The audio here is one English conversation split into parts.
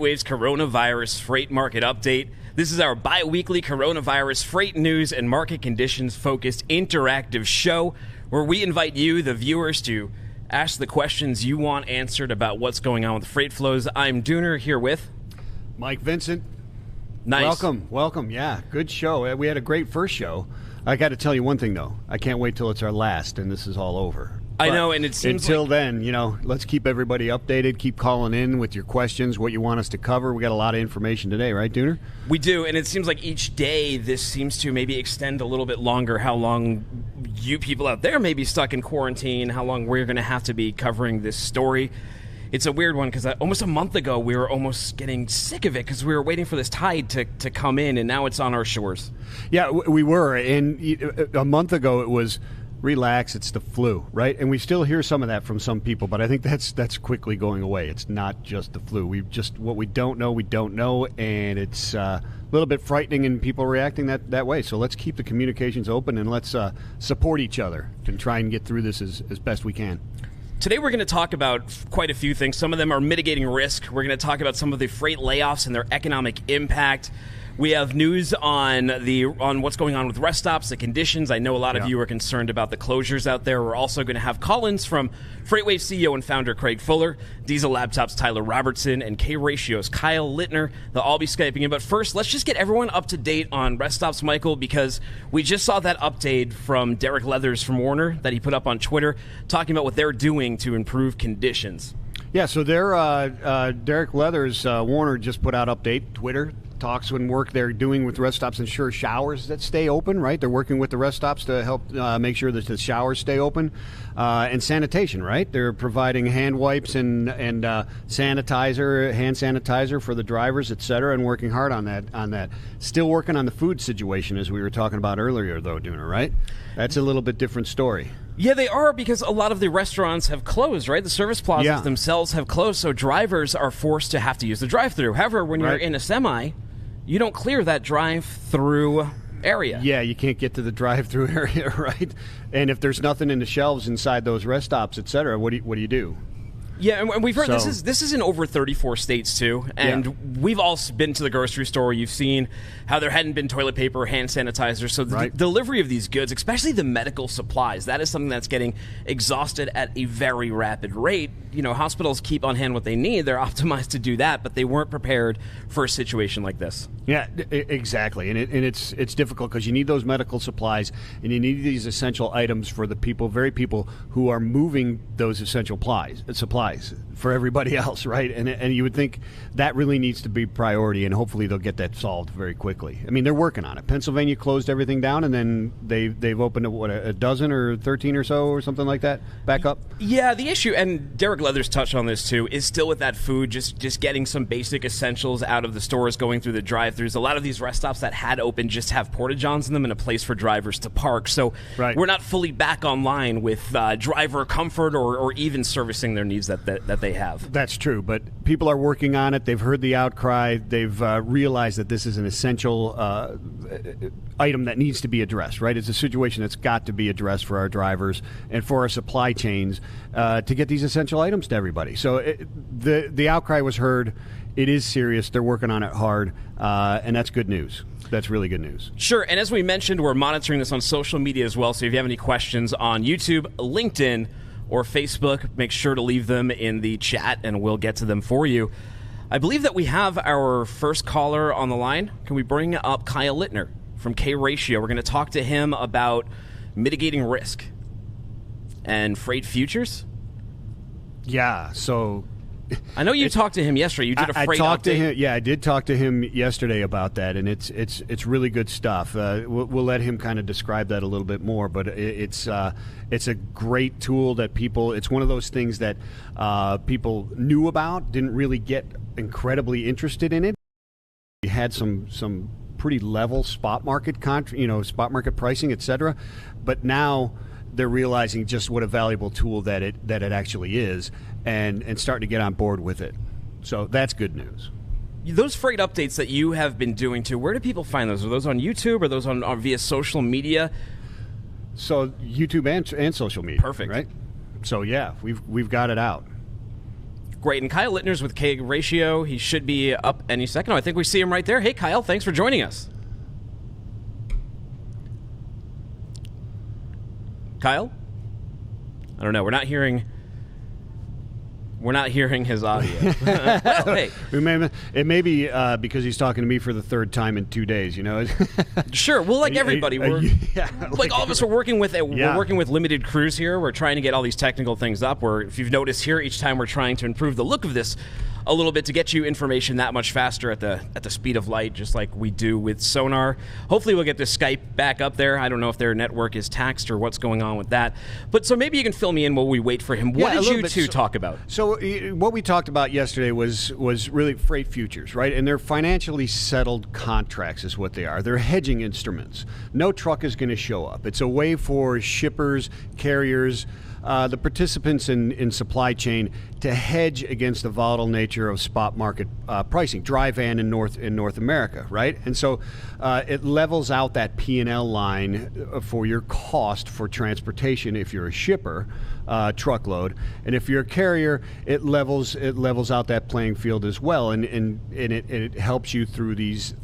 FreightWaves Coronavirus Freight Market Update. This is our bi-weekly coronavirus freight news and market conditions focused interactive show where we invite you, the viewers, to ask the questions you want answered about what's going on with freight flows. I'm Dooner here with Mike Vincent. Nice. Welcome. Yeah, good show. We had a great first show. I got to tell you one thing, though. I can't wait till it's our last and this is all over. I know, and it seems until then, let's keep everybody updated. Keep calling in with your questions, what you want us to cover. We got a lot of information today, right, Dooner? We do, and it seems like each day this seems to maybe extend a little bit longer. How long you people out there may be stuck in quarantine, how long we're going to have to be covering this story. It's a weird one because almost a month ago we were almost getting sick of it because we were waiting for this tide to come in, and now it's on our shores. Yeah, we were, and a month ago it was, relax, it's the flu, right? And we still hear some of that from some people, but I think that's quickly going away. It's not just the flu. What we don't know, and it's a little bit frightening, and people reacting that way. So let's keep the communications open, and let's support each other and try and get through this as best we can. Today we're going to talk about quite a few things. Some of them are mitigating risk. We're going to talk about some of the freight layoffs and their economic impact. We have news on what's going on with rest stops, the conditions. I know a lot of you are concerned about the closures out there. We're also going to have call-ins from FreightWaves CEO and founder Craig Fuller, Diesel Laptop's Tyler Robertson, and K-Ratio's Kyle Littner. They'll all be Skyping in. But first, let's just get everyone up to date on rest stops, Michael, because we just saw that update from Derek Leathers from Warner that he put up on Twitter, talking about what they're doing to improve conditions. Yeah, so Derek Leathers, Warner just put out update, Twitter, talks and work they're doing with rest stops ensure showers that stay open, right? They're working with the rest stops to help make sure that the showers stay open. And sanitation, right? They're providing hand wipes and hand sanitizer for the drivers, et cetera, and working hard on that. Still working on the food situation, as we were talking about earlier, though, Dooner, right? That's a little bit different story. Yeah, they are, because a lot of the restaurants have closed, right? The service plazas themselves have closed, so drivers are forced to have to use the drive-thru. However, when you're in a semi, you don't clear that drive-through area. Yeah, you can't get to the drive-through area, right? And if there's nothing in the shelves inside those rest stops, et cetera, what do you do? Yeah, and we've heard this is in over 34 states, too. And we've all been to the grocery store. You've seen how there hadn't been toilet paper or hand sanitizer. So the delivery of these goods, especially the medical supplies, that is something that's getting exhausted at a very rapid rate. Hospitals keep on hand what they need. They're optimized to do that, but they weren't prepared for a situation like this. Yeah, exactly. And it's difficult because you need those medical supplies, and you need these essential items for the very people who are moving those essential supplies for everybody else, right? And you would think that really needs to be priority, and hopefully they'll get that solved very quickly. I mean, they're working on it. Pennsylvania closed everything down, and then they've opened a dozen or 13 or so or something like that back up. Yeah, the issue, and Derek Leathers touched on this too, is still with that food, just getting some basic essentials out of the stores, going through the drive-thrus. A lot of these rest stops that had opened just have porta-johns in them and a place for drivers to park. So we're not fully back online with driver comfort or even servicing their needs that they have. That's true, but people are working on it. They've heard the outcry. They've realized that this is an essential item that needs to be addressed, right? It's a situation that's got to be addressed for our drivers and for our supply chains to get these essential items to everybody. So the outcry was heard. It is serious. They're working on it hard, and that's good news. That's really good news. Sure, and as we mentioned, we're monitoring this on social media as well, so if you have any questions on YouTube, LinkedIn, or Facebook, make sure to leave them in the chat, and we'll get to them for you. I believe that we have our first caller on the line. Can we bring up Kyle Littner from K-Ratio? We're going to talk to him about mitigating risk and freight futures. Yeah, so I know you talked to him yesterday. You did a freight update. To him. Yeah, I did talk to him yesterday about that, and it's really good stuff. We'll let him kind of describe that a little bit more, but it's a great tool that people. It's one of those things that people knew about, didn't really get incredibly interested in it. We had some pretty level spot market spot market pricing, etc. But now they're realizing just what a valuable tool that it actually is, and starting to get on board with it. So that's good news. Those freight updates that you have been doing too, where do people find those? Are those on YouTube? Or are those on via social media? So YouTube and social media. Perfect. Right? So yeah, we've got it out. Great. And Kyle Littner's with K Ratio. He should be up any second. Oh, I think we see him right there. Hey, Kyle, thanks for joining us. Kyle? I don't know. We're not hearing his audio. Well, hey. It may be because he's talking to me for the third time in 2 days. You know. Sure. Well, like everybody, we're like all of us are working with we're working with limited crews here. We're trying to get all these technical things up. If you've noticed here, each time we're trying to improve the look of this a little bit to get you information that much faster at the speed of light, just like we do with sonar. Hopefully we'll get this Skype back up there. I don't know if their network is taxed or what's going on with that. But so maybe you can fill me in while we wait for him. What did you two talk about? So what we talked about yesterday was really freight futures, right? And they're financially settled contracts is what they are. They're hedging instruments. No truck is going to show up. It's a way for shippers, carriers, the participants in supply chain to hedge against the volatile nature of spot market pricing, dry van in North America, right? And so it levels out that P&L line for your cost for transportation if you're a shipper, truckload, and if you're a carrier, it levels out that playing field as well, and it helps you through these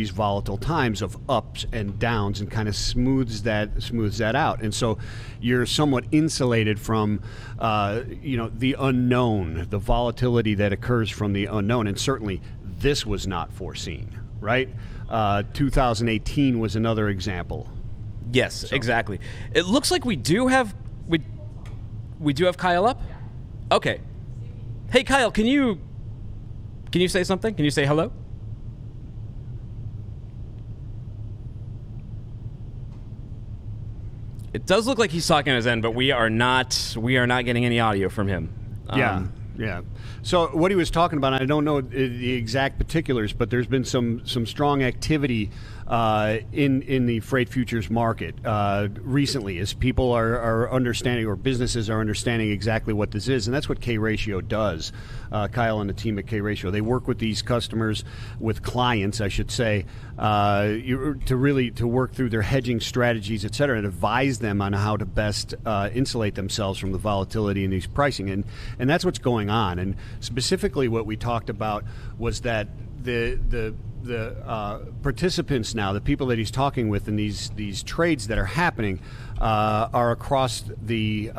volatile times of ups and downs, and kind of smooths that out. And so you're somewhat insulated from the unknown, the volatility that occurs from the unknown. And certainly this was not foreseen, right? 2018 was another example. Yes, exactly. It looks like we do have Kyle up. Okay. Hey, Kyle, can you say something? Can you say hello? It does look like he's talking on his end, but we are not getting any audio from him. Yeah. So what he was talking about, I don't know the exact particulars, but there's been some strong activity in the freight futures market recently, as people are understanding, or businesses are understanding exactly what this is, and that's what K Ratio does. Kyle and the team at K Ratio, they work with these customers, with clients, I should say, to work through their hedging strategies, et cetera, and advise them on how to best insulate themselves from the volatility in these pricing, and that's what's going on. And specifically, what we talked about was that the participants now, the people that he's talking with in these trades that are happening, are across the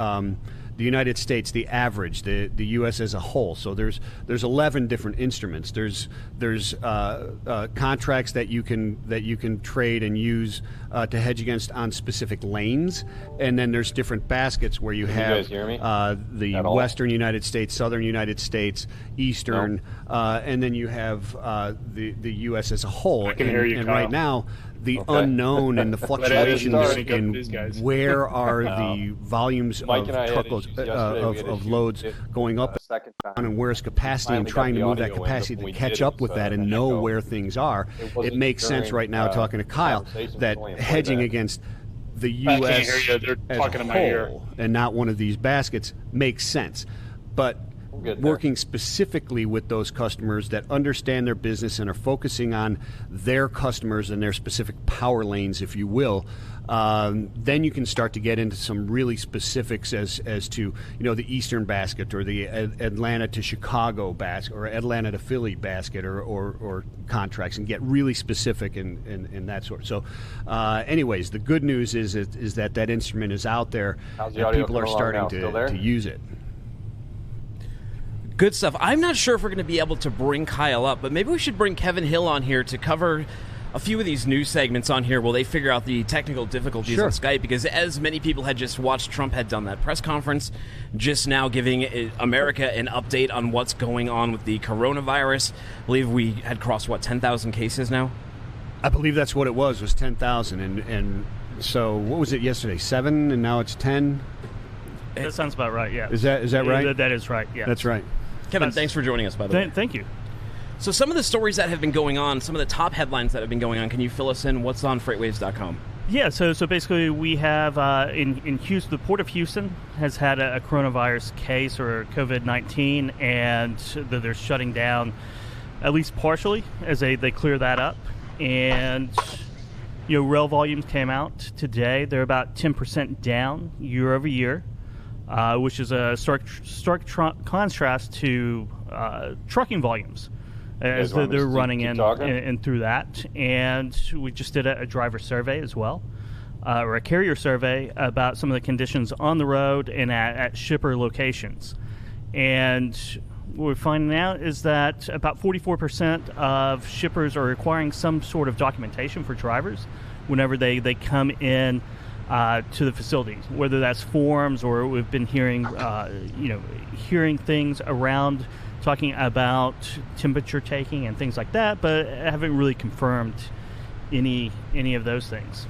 United States, the average, the U.S. as a whole. So there's 11 different instruments. There's contracts that you can trade and use to hedge against on specific lanes, and then there's different baskets where you have the Western United States, Southern United States, Eastern, and then you have the U.S. as a whole. I can hear you, and Kyle. Right now, the unknown and the fluctuations in where are the volumes of truckloads of loads going up and where's capacity, and trying to move that capacity to catch up with that and know where things are. It makes sense right now, talking to Kyle, that hedging against the U.S. as a whole and not one of these baskets makes sense. But working specifically with those customers that understand their business and are focusing on their customers and their specific power lanes, if you will, then you can start to get into some really specifics as to the Eastern basket, or the Atlanta to Chicago basket, or Atlanta to Philly basket, or contracts, and get really specific in that sort. So anyways, the good news is that instrument is out there and people are starting to use it. Good stuff. I'm not sure if we're going to be able to bring Kyle up, but maybe we should bring Kevin Hill on here to cover a few of these news segments on here while they figure out the technical difficulties on Skype, because as many people had just watched, Trump had done that press conference just now giving America an update on what's going on with the coronavirus. I believe we had crossed, 10,000 cases now? I believe that's what it was 10,000. And so what was it yesterday, 7, and now it's 10? That sounds about right, yeah. Is that right? That is right, yeah. That's right. Kevin, thanks for joining us, by the way. Thank you. So some of the stories that have been going on, some of the top headlines that have been going on, can you fill us in? What's on FreightWaves.com? Yeah, so basically we have in Houston, the Port of Houston has had a coronavirus case, or COVID-19, and they're shutting down, at least partially, as they clear that up. And rail volumes came out today. They're about 10% down year over year, which is a stark contrast to trucking volumes as they're running in through that. And we just did a driver survey as well, or a carrier survey about some of the conditions on the road and at shipper locations. And what we're finding out is that about 44% of shippers are requiring some sort of documentation for drivers whenever they come in to the facility, whether that's forms or we've been hearing hearing things around talking about temperature taking and things like that, but haven't really confirmed any of those things.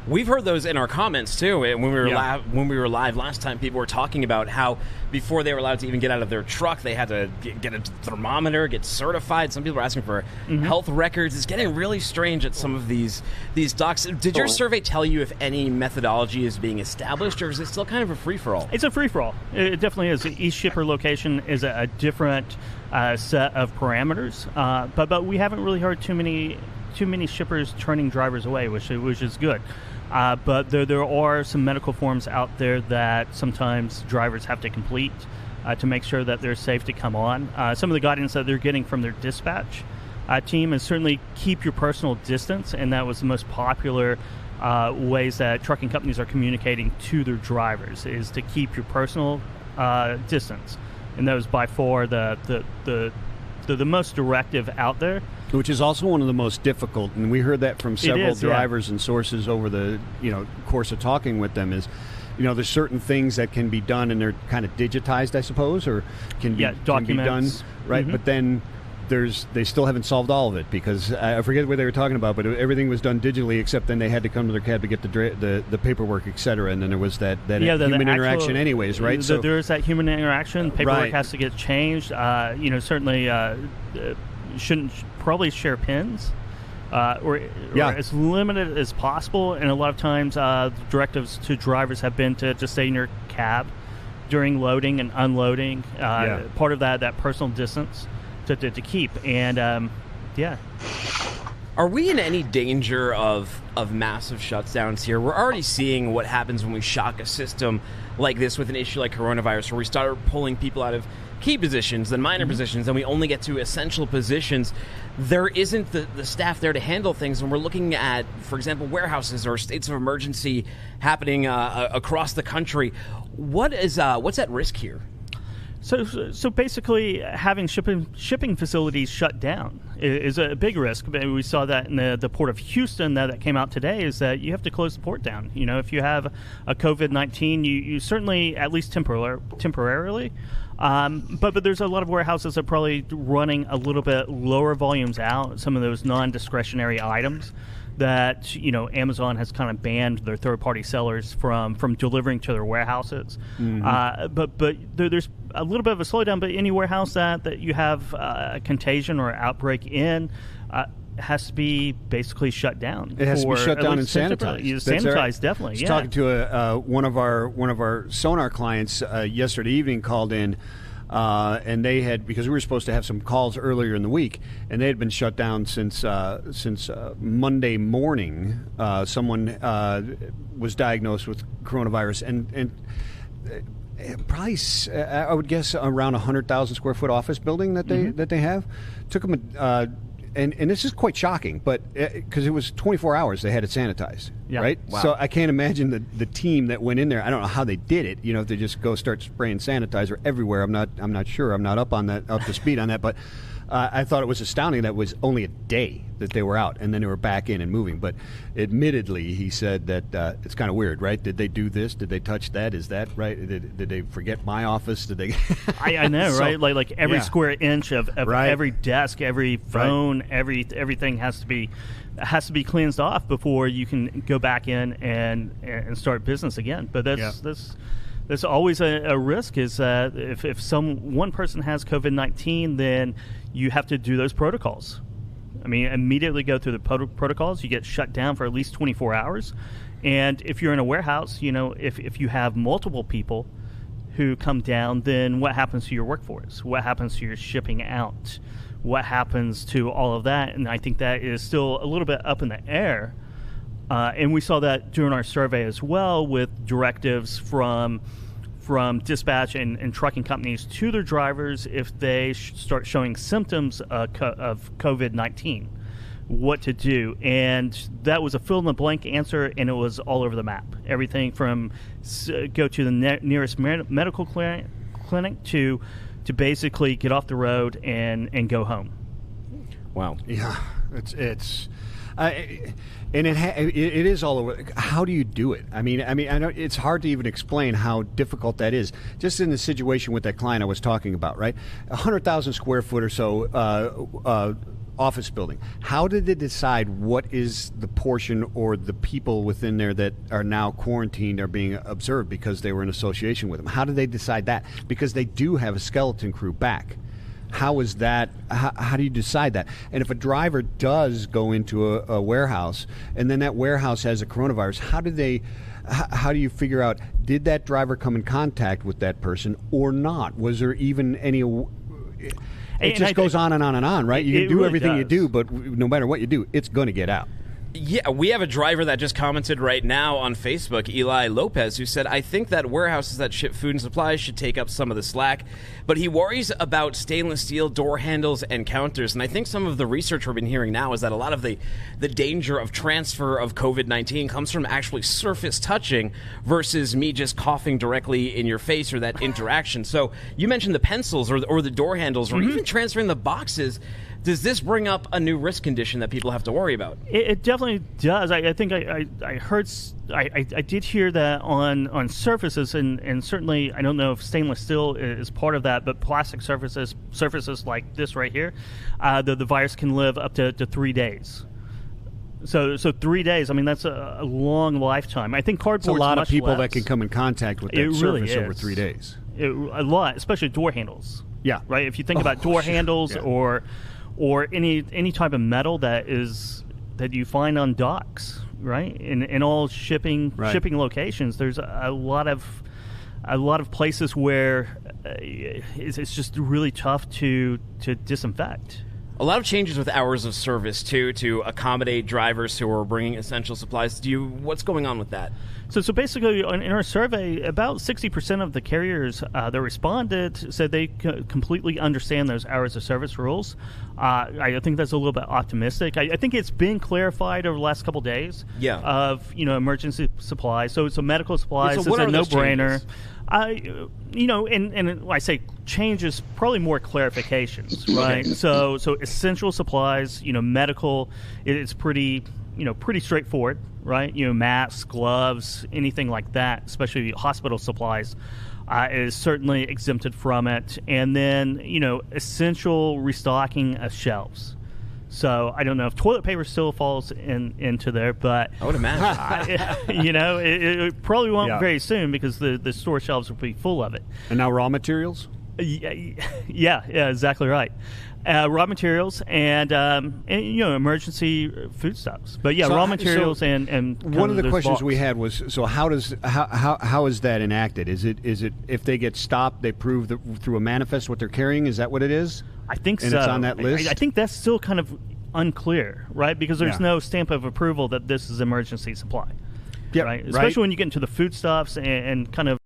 We've heard those in our comments too. When we were live last time, people were talking about how before they were allowed to even get out of their truck, they had to get a thermometer, get certified. Some people are asking for health records. It's getting really strange at some of these docks. Did your survey tell you if any methodology is being established, or is it still kind of a free-for-all? It's a free-for-all. It definitely is. Each shipper location is a different set of parameters, but we haven't really heard too many shippers turning drivers away, which is good. But there are some medical forms out there that sometimes drivers have to complete to make sure that they're safe to come on. Some of the guidance that they're getting from their dispatch team is certainly keep your personal distance, and that was the most popular ways that trucking companies are communicating to their drivers, is to keep your personal distance. And that was by far the most directive out there. Which is also one of the most difficult, and we heard that from several drivers and sources over the course of talking with them. Is there's certain things that can be done, and they're kind of digitized, I suppose, or can be done, right? But then they still haven't solved all of it, because I forget what they were talking about, but everything was done digitally, except then they had to come to their cab to get the paperwork, et cetera, and then there was that human interaction anyways, right? So there's that human interaction. Paperwork has to get changed. Certainly shouldn't probably share pins or as limited as possible, and a lot of times directives to drivers have been to just stay in your cab during loading and unloading. Part of that personal distance to keep. And are we in any danger of massive shutdowns here? We're already seeing what happens when we shock a system like this with an issue like coronavirus, where we start pulling people out of key positions, then minor positions, and we only get to essential positions. There isn't the staff there to handle things, and we're looking at, for example, warehouses or states of emergency happening across the country. What's at risk here? So basically, having shipping facilities shut down is a big risk. We saw that in the port of Houston that came out today, is that you have to close the port down. If you have a COVID-19, you certainly, at least temporarily, but there's a lot of warehouses that are probably running a little bit lower volumes out, some of those non-discretionary items that Amazon has kind of banned their third-party sellers from delivering to their warehouses. But there's a little bit of a slowdown. But any warehouse that you have a contagion or outbreak in has to be basically shut down. It has to be shut down and sanitized. Sanitized, definitely. I was talking to one of our sonar clients yesterday evening, called in. And they had, because we were supposed to have some calls earlier in the week, and they had been shut down since Monday morning. Someone was diagnosed with coronavirus, and probably, I would guess, around 100,000 square foot office building that they have. Took them and this is quite shocking, but because it was 24 hours they had it sanitized, right? Wow. So I can't imagine the team that went in there. I don't know how they did it. If they just go start spraying sanitizer everywhere. I'm not sure. I'm not up to speed on that, but I thought it was astounding that it was only a day that they were out, and then they were back in and moving. But admittedly, he said that it's kind of weird, right? Did they do this? Did they touch that? Is that right? Did they forget my office? Did they? I know, so, right? Like every square inch of every desk, every phone, everything has to be cleansed off before you can go back in and start business again. But that's always a risk, is that if one person has COVID-19, then you have to do those protocols. I mean, immediately go through the protocols. You get shut down for at least 24 hours. And if you're in a warehouse, if you have multiple people who come down, then what happens to your workforce? What happens to your shipping out? What happens to all of that? And I think that is still a little bit up in the air. And we saw that during our survey as well, with directives from from dispatch and trucking companies to their drivers if they start showing symptoms of COVID-19, what to do. And that was a fill-in-the-blank answer, and it was all over the map. Everything from go to the nearest medical clinic to basically get off the road and go home. Wow. Yeah, it's and it is all over. How do you do it? I mean, I know it's hard to even explain how difficult that is. Just in the situation with that client I was talking about, right? 100,000 square foot or so office building. How did they decide what is the portion or the people within there that are now quarantined or being observed because they were in association with them? How did they decide that? Because they do have a skeleton crew back. How is that? How do you decide that? And if a driver does go into a warehouse and then that warehouse has a coronavirus, how do you figure out, did that driver come in contact with that person or not? Was there even any? It just goes on and on and on, right? You can do really everything you do, but no matter what you do, it's going to get out. Yeah, we have a driver that just commented right now on Facebook, Eli Lopez, who said, I think that warehouses that ship food and supplies should take up some of the slack, but he worries about stainless steel door handles and counters. And I think some of the research we've been hearing now is that a lot of the danger of transfer of COVID-19 comes from actually surface touching versus me just coughing directly in your face or that interaction. So you mentioned the pencils or the door handles or even transferring the boxes. Does this bring up a new risk condition that people have to worry about? It definitely does. I think I heard, I did hear that on surfaces, and certainly I don't know if stainless steel is part of that, but plastic surfaces like this right here, the virus can live up to 3 days. So 3 days, I mean, that's a long lifetime. I think cardboard's a lot much of people less. That can come in contact with that It surface really over is. 3 days. A lot, especially door handles. Yeah. Right? If you think about door handles or any type of metal that you find on docks, right? In all shipping locations, there's a lot of places where it's just really tough to disinfect. A lot of changes with hours of service too to accommodate drivers who are bringing essential supplies. What's going on with that? So basically, in our survey, about 60% of the carriers that responded said they completely understand those hours of service rules. I think that's a little bit optimistic. I think it's been clarified over the last couple of days. Yeah. Of emergency supplies. So medical supplies is a no-brainer. And I say changes, probably more clarifications, right? So essential supplies, medical, it's pretty straightforward, right? Masks, gloves, anything like that, especially hospital supplies, is certainly exempted from it. And then, essential restocking of shelves. So I don't know if toilet paper still falls into there, but I would imagine. It probably won't very soon because the store shelves will be full of it. And now raw materials? Yeah, exactly right. Raw materials and emergency foodstuffs. But yeah, raw materials and one of the questions boxes. we had was, so how is that enacted? Is it if they get stopped, they prove through a manifest what they're carrying? Is that what it is? I think and so. It's on that list? I think that's still kind of unclear, right? Because there's no stamp of approval that this is emergency supply. Yeah, right. Especially when you get into the foodstuffs and kind of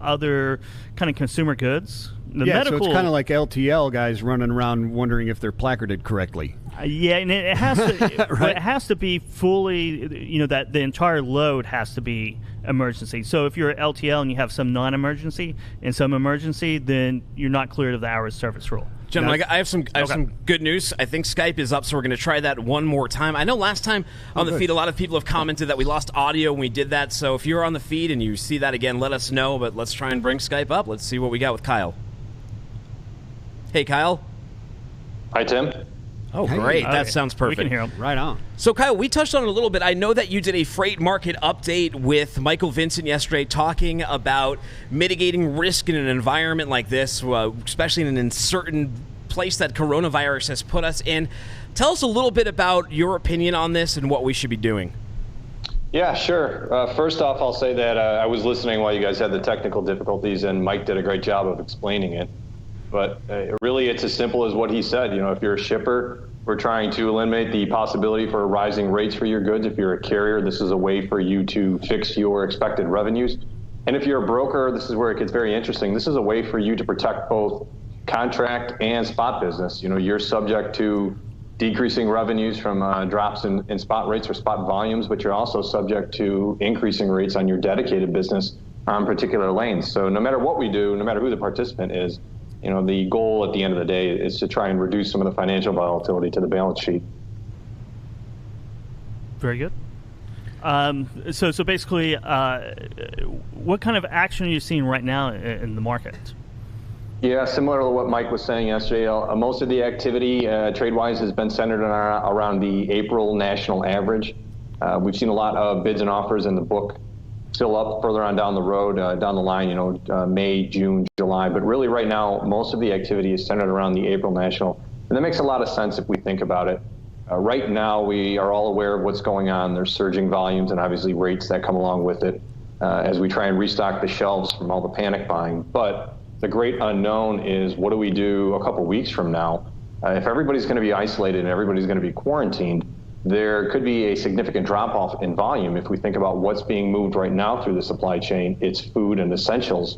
other kind of consumer goods. So it's kind of like LTL guys running around wondering if they're placarded correctly. And it has to. Right? It has to be fully. That the entire load has to be emergency. So if you're at LTL and you have some non-emergency and some emergency, then you're not cleared of the hours service rule. Gentlemen, I have some good news. I think Skype is up, so we're going to try that one more time. I know last time on the feed, a lot of people have commented that we lost audio when we did that. So if you're on the feed and you see that again, let us know. But let's try and bring Skype up. Let's see what we got with Kyle. Hey, Kyle. Hi, Tim. Oh, great. That sounds perfect. We can hear him. Right on. So, Kyle, we touched on it a little bit. I know that you did a freight market update with Michael Vincent yesterday talking about mitigating risk in an environment like this, especially in an uncertain place that coronavirus has put us in. Tell us a little bit about your opinion on this and what we should be doing. Yeah, sure. First off, I'll say that I was listening while you guys had the technical difficulties, and Mike did a great job of explaining it. But really, it's as simple as what he said. If you're a shipper, we're trying to eliminate the possibility for rising rates for your goods. If you're a carrier, this is a way for you to fix your expected revenues. And if you're a broker, this is where it gets very interesting. This is a way for you to protect both contract and spot business. You're subject to decreasing revenues from drops in spot rates or spot volumes, but you're also subject to increasing rates on your dedicated business on particular lanes. So no matter what we do, no matter who the participant is, the goal at the end of the day is to try and reduce some of the financial volatility to the balance sheet. Very good. So basically, what kind of action are you seeing right now in the market? Yeah, similar to what Mike was saying yesterday, most of the activity trade-wise has been centered around the April national average. We've seen a lot of bids and offers in the book fill up further on down the road, down the line, May, June, July. But really right now, most of the activity is centered around the April national. And that makes a lot of sense if we think about it. Right now, we are all aware of what's going on. There's surging volumes and obviously rates that come along with it as we try and restock the shelves from all the panic buying. But the great unknown is, what do we do a couple weeks from now? If everybody's going to be isolated and everybody's going to be quarantined, there could be a significant drop-off in volume. If we think about what's being moved right now through the supply chain, it's food and essentials.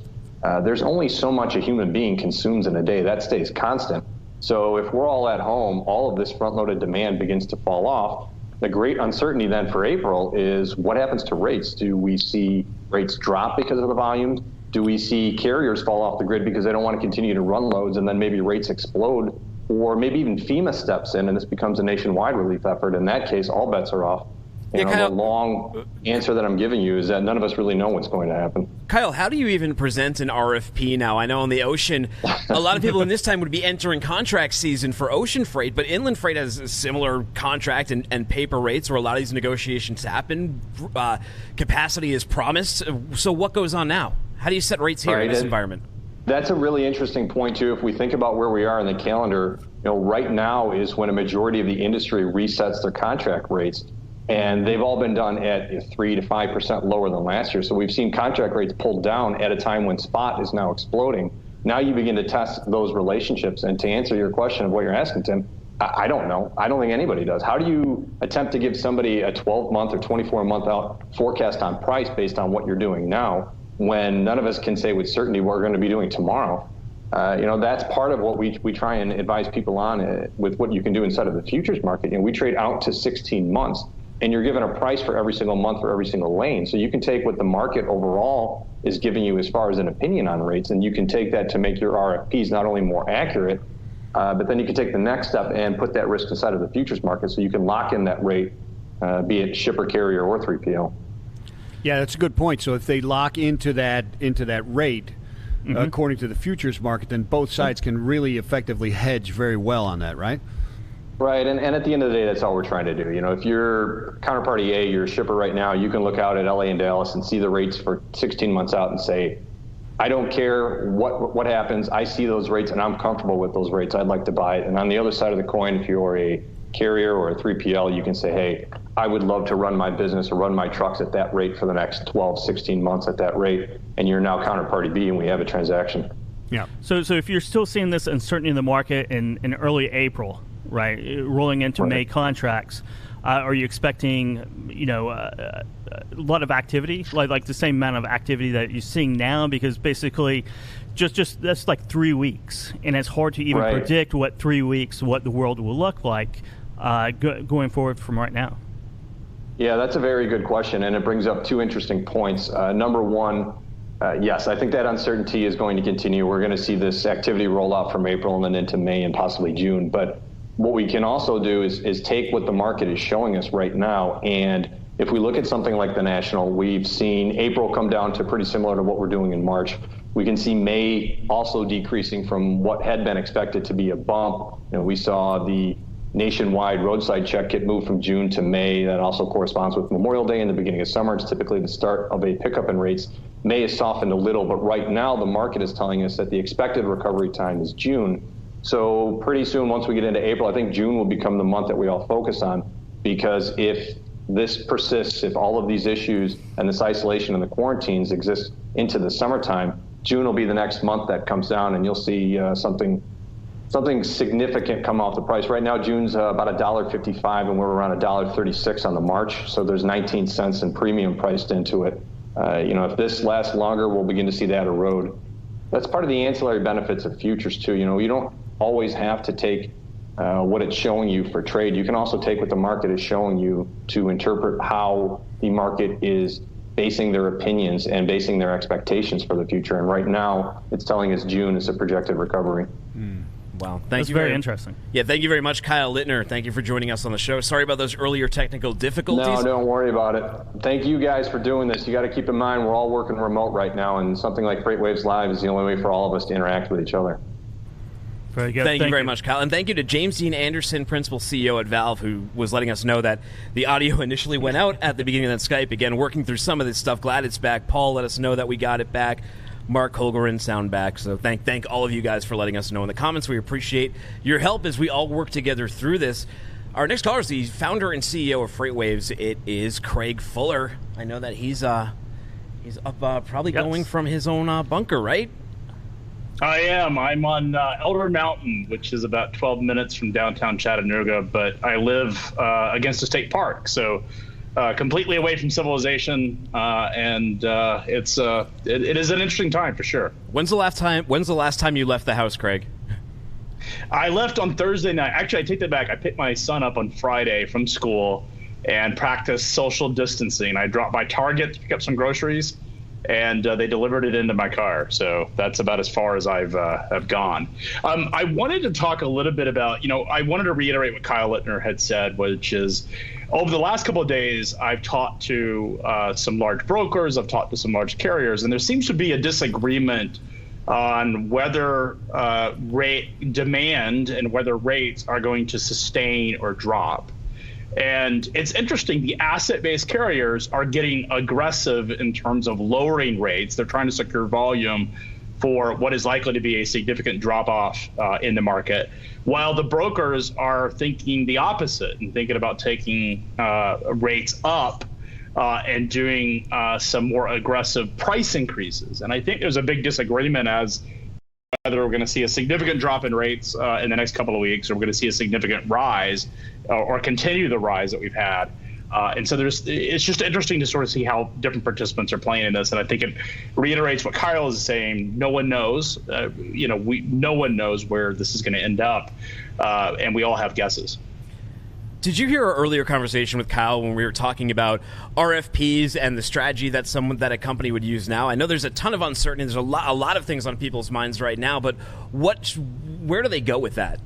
There's only so much a human being consumes in a day. That stays constant. So if we're all at home, all of this front-loaded demand begins to fall off. The great uncertainty then for April is, what happens to rates? Do we see rates drop because of the volumes? Do we see carriers fall off the grid because they don't want to continue to run loads, and then maybe rates explode? Or maybe even FEMA steps in and this becomes a nationwide relief effort. In that case, all bets are off. The long answer that I'm giving you is that none of us really know what's going to happen. Kyle, how do you even present an RFP now? I know on the ocean, a lot of people in this time would be entering contract season for ocean freight, but inland freight has a similar contract and paper rates where a lot of these negotiations happen. Capacity is promised. So what goes on now? How do you set rates here in this environment? That's a really interesting point, too. If we think about where we are in the calendar, right now is when a majority of the industry resets their contract rates. And they've all been done at 3 to 5% lower than last year. So we've seen contract rates pulled down at a time when spot is now exploding. Now you begin to test those relationships. And to answer your question of what you're asking, Tim, I don't know. I don't think anybody does. How do you attempt to give somebody a 12-month or 24-month out forecast on price based on what you're doing now, when none of us can say with certainty what we're going to be doing tomorrow? That's part of what we try and advise people on with what you can do inside of the futures market. We trade out to 16 months. And you're given a price for every single month for every single lane. So you can take what the market overall is giving you as far as an opinion on rates, and you can take that to make your RFPs not only more accurate, but then you can take the next step and put that risk inside of the futures market so you can lock in that rate, be it shipper, carrier, or 3PL. Yeah, that's a good point. So if they lock into that rate, according to the futures market, then both sides can really effectively hedge very well on that, right? Right, and at the end of the day, that's all we're trying to do. If you're counterparty A, you're a shipper right now, you can look out at LA and Dallas and see the rates for 16 months out and say, I don't care what happens. I see those rates and I'm comfortable with those rates. I'd like to buy it. And on the other side of the coin, if you're a carrier or a 3PL, you can say, hey, I would love to run my business or run my trucks at that rate for the next 12, 16 months at that rate. And you're now counterparty B and we have a transaction. Yeah. So if you're still seeing this uncertainty in the market in early April, right, rolling into May contracts, are you expecting, a lot of activity, like the same amount of activity that you're seeing now? Because basically, just that's like 3 weeks, and it's hard to even predict what the world will look like going forward from right now. Yeah, that's a very good question, and it brings up two interesting points. Number one, yes, I think that uncertainty is going to continue. We're going to see this activity roll out from April and then into May and possibly June. But what we can also do is take what the market is showing us right now. And if we look at something like the national, we've seen April come down to pretty similar to what we're doing in March. We can see May also decreasing from what had been expected to be a bump. We saw the nationwide roadside check get moved from June to May. That also corresponds with Memorial Day in the beginning of summer. It's typically the start of a pickup in rates. May has softened a little, but right now the market is telling us that the expected recovery time is June. So pretty soon, once we get into April, I think June will become the month that we all focus on, because if this persists, if all of these issues and this isolation and the quarantines exist into the summertime, June will be the next month that comes down, and you'll see something significant come off the price. Right now, June's about $1.55, and we're around $1.36 on the March, so there's 19 cents in premium priced into it. If this lasts longer, we'll begin to see that erode. That's part of the ancillary benefits of futures too. You don't always have to take what it's showing you for trade. You can also take what the market is showing you to interpret how the market is basing their opinions and basing their expectations for the future. And right now, it's telling us June is a projected recovery. Wow. That's very interesting. Yeah, thank you very much, Kyle Littner. Thank you for joining us on the show. Sorry about those earlier technical difficulties. No, don't worry about it. Thank you guys for doing this. You got to keep in mind we're all working remote right now, and something like FreightWaves Live is the only way for all of us to interact with each other. Very good. Thank you very much, Kyle. And thank you to James Dean Anderson, Principal CEO at Valve, who was letting us know that the audio initially went out at the beginning of that Skype. Again, working through some of this stuff. Glad it's back. Paul let us know that we got it back. Mark Holgren, sound back. So thank all of you guys for letting us know in the comments. We appreciate your help as we all work together through this. Our next caller is the founder and CEO of FreightWaves. It is Craig Fuller. I know that he's up probably going from his own bunker, right? I am. I'm on Elder Mountain, which is about 12 minutes from downtown Chattanooga, but I live against a state park, so completely away from civilization, and it is an interesting time for sure. When's the last time you left the house, Craig? I left on Thursday night. Actually, I take that back. I picked my son up on Friday from school and practiced social distancing. I dropped by Target to pick up some groceries, and they delivered it into my car. So that's about as far as I've gone. I wanted to talk a little bit about, I wanted to reiterate what Kyle Littner had said, which is over the last couple of days, I've talked to some large brokers, I've talked to some large carriers, and there seems to be a disagreement on whether rate demand and whether rates are going to sustain or drop. And it's interesting, the asset-based carriers are getting aggressive in terms of lowering rates. They're trying to secure volume for what is likely to be a significant drop-off in the market, while the brokers are thinking the opposite and thinking about taking rates up and doing some more aggressive price increases. And I think there's a big disagreement as whether we're going to see a significant drop in rates in the next couple of weeks, or we're going to see a significant rise or continue the rise that we've had. And so it's just interesting to sort of see how different participants are playing in this. And I think it reiterates what Kyle is saying. No one knows, no one knows where this is going to end up. And we all have guesses. Did you hear our earlier conversation with Kyle when we were talking about RFPs and the strategy that a company would use now? I know there's a ton of uncertainty. There's a lot of things on people's minds right now, but where do they go with that?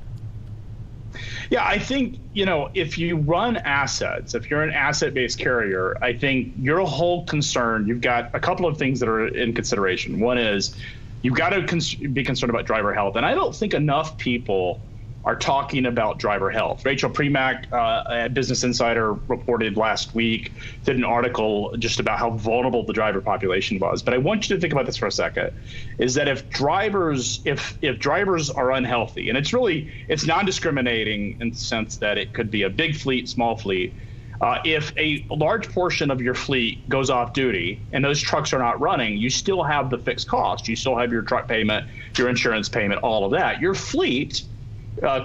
Yeah, I think, if you run assets, if you're an asset-based carrier, I think your whole concern, you've got a couple of things that are in consideration. One is you've got to be concerned about driver health. And I don't think enough people are talking about driver health. Rachel Premack at Business Insider reported last week, did an article just about how vulnerable the driver population was. But I want you to think about this for a second, is that if drivers are unhealthy, and it's non-discriminating in the sense that it could be a big fleet, small fleet, if a large portion of your fleet goes off duty and those trucks are not running, you still have the fixed cost. You still have your truck payment, your insurance payment, all of that. Your fleet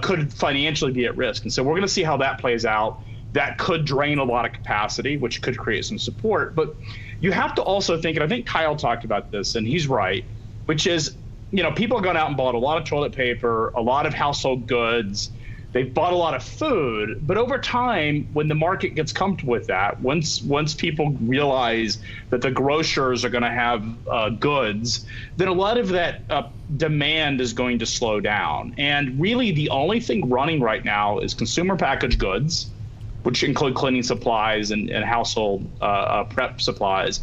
could financially be at risk. And so we're going to see how that plays out. That could drain a lot of capacity, which could create some support. But you have to also think, and I think Kyle talked about this, and he's right, which is, people have gone out and bought a lot of toilet paper, a lot of household goods. They've bought a lot of food. But over time, when the market gets comfortable with that, once people realize that the grocers are going to have goods, then a lot of that demand is going to slow down. And really, the only thing running right now is consumer packaged goods, which include cleaning supplies and household prep supplies,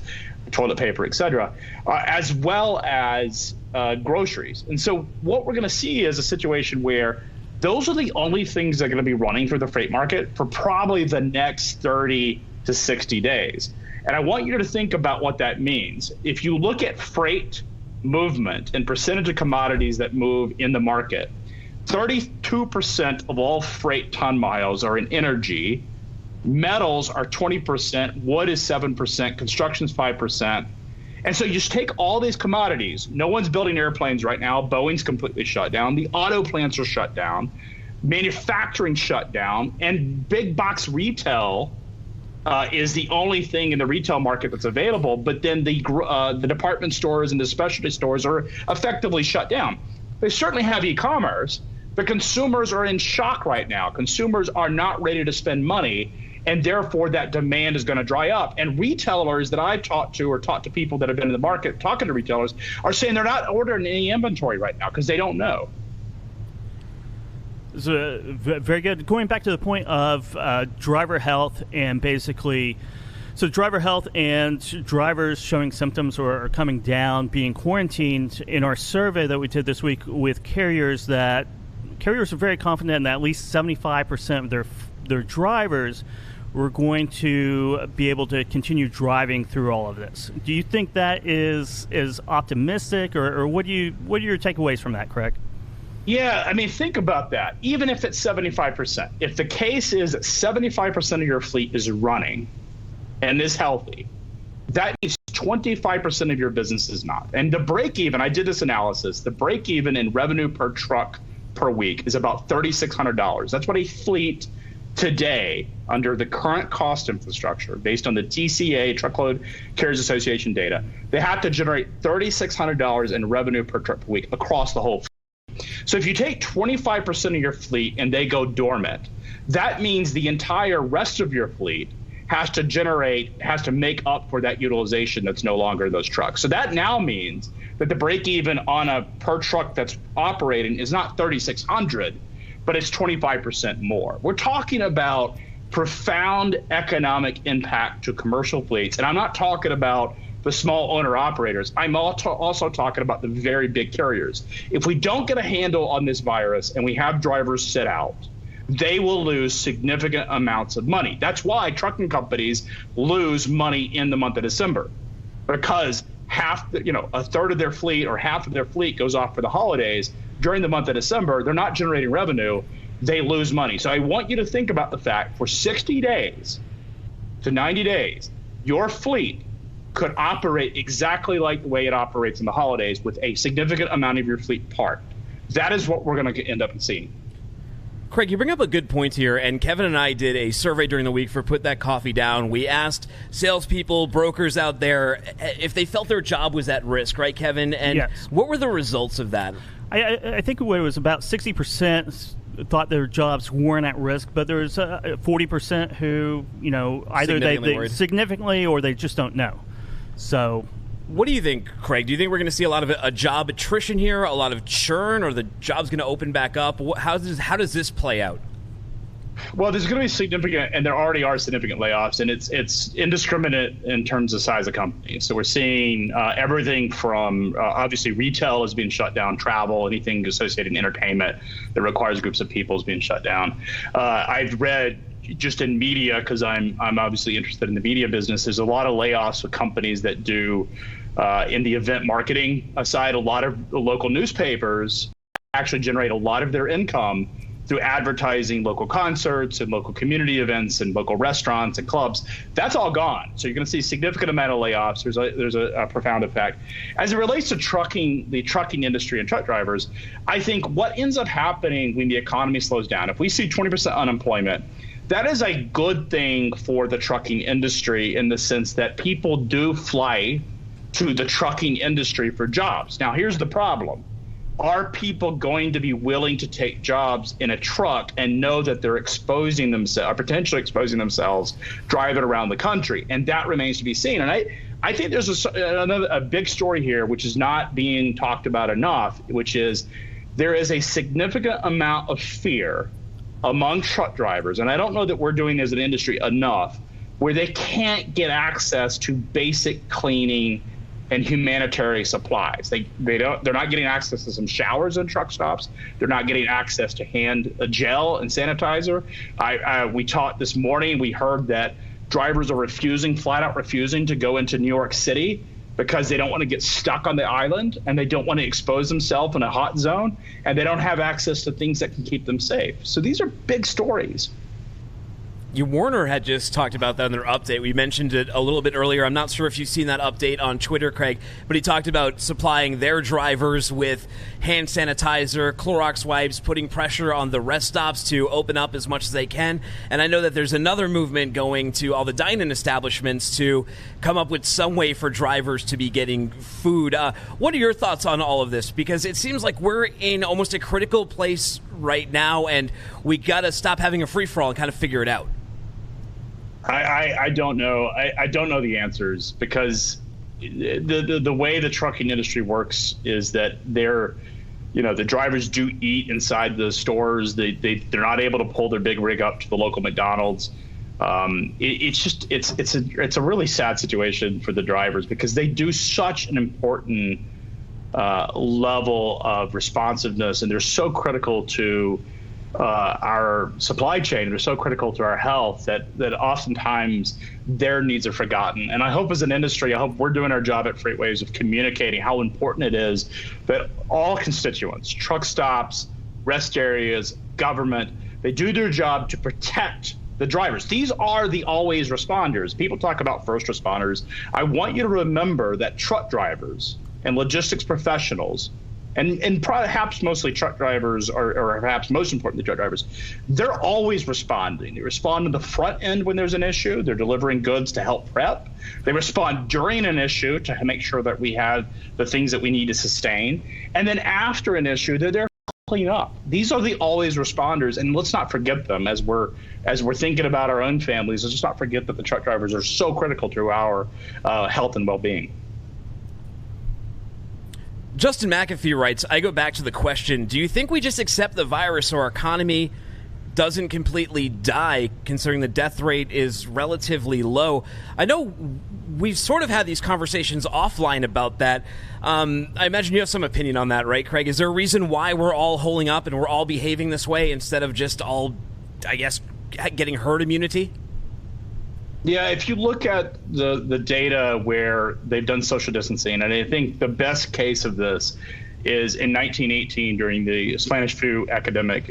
toilet paper, et cetera, as well as groceries. And so what we're going to see is a situation where those are the only things that are going to be running through the freight market for probably the next 30 to 60 days. And I want you to think about what that means. If you look at freight movement and percentage of commodities that move in the market, 32% of all freight ton miles are in energy. Metals are 20%, wood is 7%, construction's 5%. And so you just take all these commodities. No one's building airplanes right now. Boeing's completely shut down. The auto plants are shut down. Manufacturing shut down. And big box retail is the only thing in the retail market that's available. But then the department stores and the specialty stores are effectively shut down. They certainly have e-commerce, but consumers are in shock right now. Consumers are not ready to spend money, and therefore that demand is going to dry up. And retailers that I've talked to, or talked to people that have been in the market talking to retailers, are saying they're not ordering any inventory right now because they don't know. So, very good. Going back to the point of driver health and basically, so driver health and drivers showing symptoms or coming down, being quarantined. In our survey that we did this week with carriers, that carriers are very confident that at least 75% of their drivers were going to be able to continue driving through all of this. Do you think that is optimistic, or what are your takeaways from that, Craig? Yeah, I mean, think about that. Even if it's 75%, if the case is that 75% of your fleet is running and is healthy, that means 25% of your business is not. And the break even, I did this analysis, the break even in revenue per truck per week is about $3,600. That's what a fleet today, under the current cost infrastructure, based on the TCA, Truckload Carriers Association data, they have to generate $3,600 in revenue per truck per week across the whole fleet. So if you take 25% of your fleet and they go dormant, that means the entire rest of your fleet has to make up for that utilization that's no longer in those trucks. So that now means that the break even on a per truck that's operating is not 3,600, but it's 25% more. We're talking about profound economic impact to commercial fleets. And I'm not talking about the small owner operators. I'm also talking about the very big carriers. If we don't get a handle on this virus and we have drivers sit out, they will lose significant amounts of money. That's why trucking companies lose money in the month of December, because a third of their fleet or half of their fleet goes off for the holidays during the month of December. They're not generating revenue. They lose money. So I want you to think about the fact for 60 days to 90 days, your fleet could operate exactly like the way it operates in the holidays with a significant amount of your fleet parked. That is what we're going to end up seeing. Craig, you bring up a good point here, and Kevin and I did a survey during the week for Put That Coffee Down. We asked salespeople, brokers out there, if they felt their job was at risk, right, Kevin? And yes. What were the results of that? I think it was about 60% thought their jobs weren't at risk, but there was 40% who, either they significantly or they just don't know. So, what do you think, Craig? Do you think we're going to see a lot of a job attrition here, a lot of churn, or the job's going to open back up? How does this play out? Well, there's going to be significant, and there already are significant layoffs, and it's indiscriminate in terms of size of company. So we're seeing everything from obviously retail is being shut down, travel, anything associated in entertainment that requires groups of people is being shut down. I've read just in media, because I'm obviously interested in the media business, there's a lot of layoffs with companies that do in the event marketing side. A lot of the local newspapers actually generate a lot of their income through advertising local concerts and local community events and local restaurants and clubs. That's all gone. So you're going to see a significant amount of layoffs. There's a profound effect. As it relates to trucking, the trucking industry and truck drivers, I think what ends up happening when the economy slows down, if we see 20% unemployment, that is a good thing for the trucking industry in the sense that people do fly to the trucking industry for jobs. Now, here's the problem. Are people going to be willing to take jobs in a truck and know that they're exposing themselves, or potentially exposing themselves, driving around the country? And that remains to be seen. And I think there's a big story here, which is not being talked about enough, which is there is a significant amount of fear among truck drivers, and I don't know that we're doing as an industry enough, where they can't get access to basic cleaning and humanitarian supplies. They're not getting access to some showers in truck stops. They're not getting access to hand gel and sanitizer. We taught this morning, we heard that drivers are flat out refusing to go into New York City because they don't want to get stuck on the island and they don't want to expose themselves in a hot zone, and they don't have access to things that can keep them safe. So these are big stories. Warner had just talked about that in their update. We mentioned it a little bit earlier. I'm not sure if you've seen that update on Twitter, Craig, but he talked about supplying their drivers with hand sanitizer, Clorox wipes, putting pressure on the rest stops to open up as much as they can. And I know that there's another movement going to all the dine-in establishments to come up with some way for drivers to be getting food. What are your thoughts on all of this? Because it seems like we're in almost a critical place right now, and we got to stop having a free-for-all and kind of figure it out. I don't know. I don't know the answers, because the way the trucking industry works is that the drivers do eat inside the stores. They're not able to pull their big rig up to the local McDonald's. It's a really sad situation for the drivers, because they do such an important level of responsiveness, and they're so critical to our supply chain. They're so critical to our health that oftentimes their needs are forgotten. And I hope as an industry, I hope we're doing our job at FreightWaves of communicating how important it is that all constituents, truck stops, rest areas, government, they do their job to protect the drivers. These are the always responders. People talk about first responders. I want you to remember that truck drivers and logistics professionals, and perhaps mostly truck drivers, or perhaps most importantly truck drivers, they're always responding. They respond to the front end when there's an issue. They're delivering goods to help prep. They respond during an issue to make sure that we have the things that we need to sustain. And then after an issue, they're there to clean up. These are the always responders, and let's not forget them as we're thinking about our own families. Let's just not forget that the truck drivers are so critical to our health and well-being. Justin McAfee writes, I go back to the question, do you think we just accept the virus so our economy doesn't completely die, considering the death rate is relatively low? I know we've sort of had these conversations offline about that. I imagine you have some opinion on that, right, Craig? Is there a reason why we're all holding up and we're all behaving this way instead of just all, I guess, getting herd immunity? Yeah, if you look at the data where they've done social distancing, and I think the best case of this is in 1918 during the Spanish flu epidemic,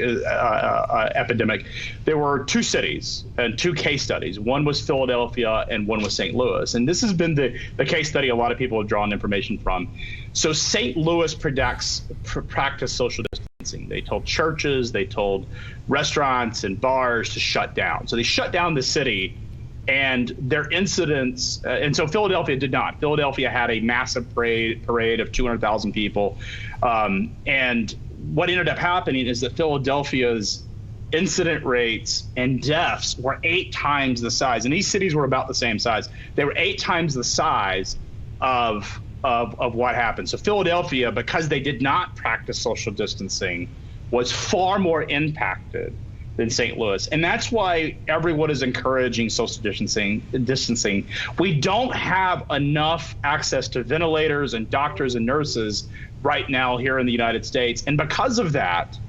there were two cities and two case studies. One was Philadelphia and one was St. Louis. And this has been the case study a lot of people have drawn information from. So St. Louis practiced social distancing. They told churches, they told restaurants and bars to shut down. So they shut down the city. And their incidents, and so Philadelphia did not. Philadelphia had a massive parade of 200,000 people. And what ended up happening is that Philadelphia's incident rates and deaths were 8 times the size. And these cities were about the same size. They were 8 times the size of what happened. So Philadelphia, because they did not practice social distancing, was far more impacted than St. Louis. And that's why everyone is encouraging social distancing. We don't have enough access to ventilators and doctors and nurses right now here in the United States. And because of that,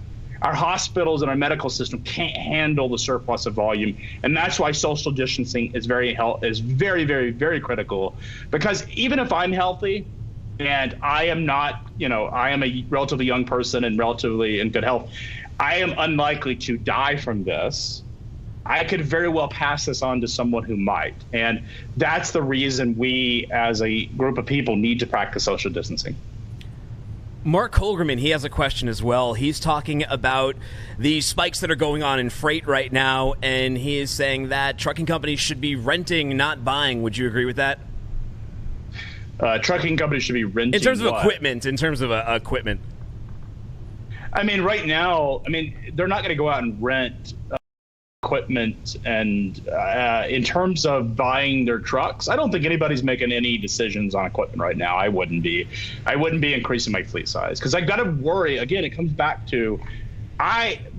our hospitals and our medical system can't handle the surplus of volume. And that's why social distancing is very, very, very critical. Because even if I'm healthy, and I am not, I am a relatively young person and relatively in good health, I am unlikely to die from this. I could very well pass this on to someone who might. And that's the reason we, as a group of people, need to practice social distancing. Mark Holgerman, he has a question as well. He's talking about the spikes that are going on in freight right now, and he is saying that trucking companies should be renting, not buying. Would you agree with that? Trucking companies should be renting. In terms of equipment, equipment. I mean, right now, they're not going to go out and rent equipment. And in terms of buying their trucks, I don't think anybody's making any decisions on equipment right now. I wouldn't be increasing my fleet size, because I got to worry. Again, it comes back to,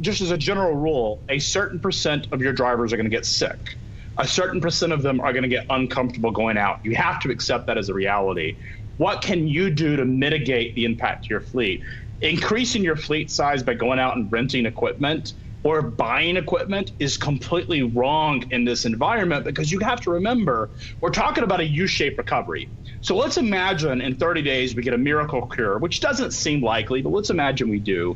just as a general rule, a certain percent of your drivers are going to get sick. A certain percent of them are going to get uncomfortable going out. You have to accept that as a reality. What can you do to mitigate the impact to your fleet? Increasing your fleet size by going out and renting equipment or buying equipment is completely wrong in this environment, because you have to remember, we're talking about a U-shaped recovery. So let's imagine in 30 days we get a miracle cure, which doesn't seem likely, but let's imagine we do.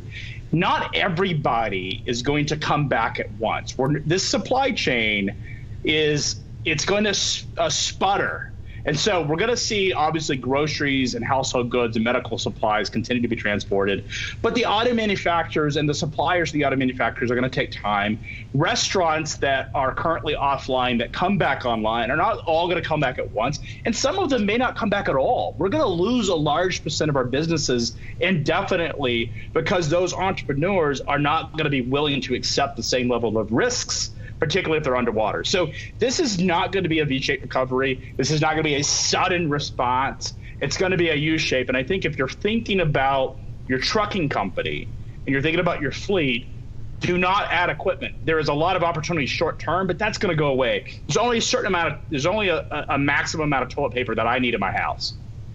Not everybody is going to come back at once. This supply chain it's going to sputter. And so we're going to see, obviously, groceries and household goods and medical supplies continue to be transported. But the auto manufacturers and the suppliers of the auto manufacturers are going to take time. Restaurants that are currently offline that come back online are not all going to come back at once. And some of them may not come back at all. We're going to lose a large percent of our businesses indefinitely because those entrepreneurs are not going to be willing to accept the same level of risks, particularly if they're underwater. So this is not going to be a V-shaped recovery. This is not going to be a sudden response. It's going to be a U-shape. And I think if you're thinking about your trucking company and you're thinking about your fleet, do not add equipment. There is a lot of opportunity short term, but that's going to go away. There's only a maximum amount of toilet paper that I need in my house.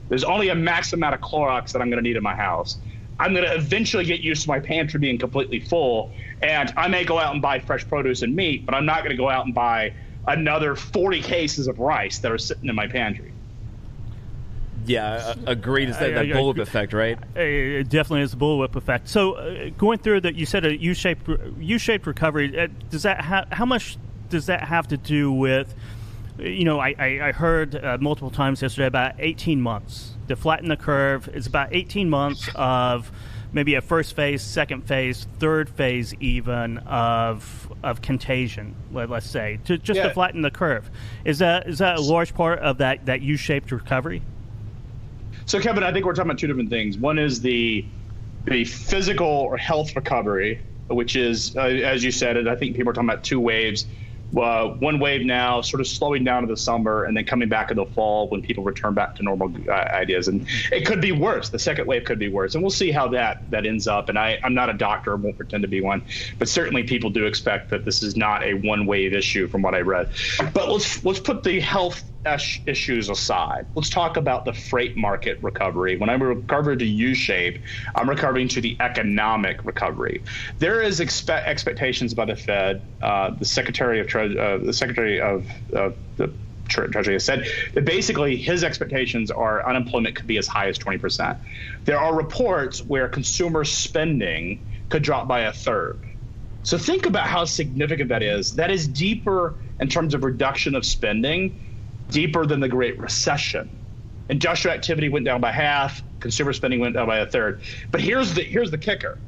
There's only a maximum amount of Clorox that I'm going to need in my house. I'm going to eventually get used to my pantry being completely full, and I may go out and buy fresh produce and meat, but I'm not going to go out and buy another 40 cases of rice that are sitting in my pantry. Yeah, agreed. It's that bullwhip effect, right? It definitely is a bullwhip effect. So going through that, you said a U-shaped recovery. How much does that have to do with, I heard multiple times yesterday about 18 months. To flatten the curve, it's about 18 months of maybe a first phase, second phase, third phase even of contagion, let's say, to flatten the curve. Is that a large part of that U-shaped recovery? So, Kevin, I think we're talking about two different things. One is the physical or health recovery, which is, as you said, and I think people are talking about two waves. One wave now sort of slowing down in the summer and then coming back in the fall when people return back to normal ideas. And it could be worse. The second wave could be worse. And we'll see how that ends up. And I'm not a doctor, won't pretend to be one. But certainly people do expect that this is not a one-wave issue from what I read. But let's put the health issues aside. Let's talk about the freight market recovery. When I recover to U-shape, I'm recovering to the economic recovery. There is expectations by the Fed. The Secretary of the Treasury has said that basically his expectations are unemployment could be as high as 20%. There are reports where consumer spending could drop by a third. So think about how significant that is. That is deeper in terms of reduction of spending, deeper than the Great Recession. Industrial activity went down by half, consumer spending went down by a third. But here's the kicker.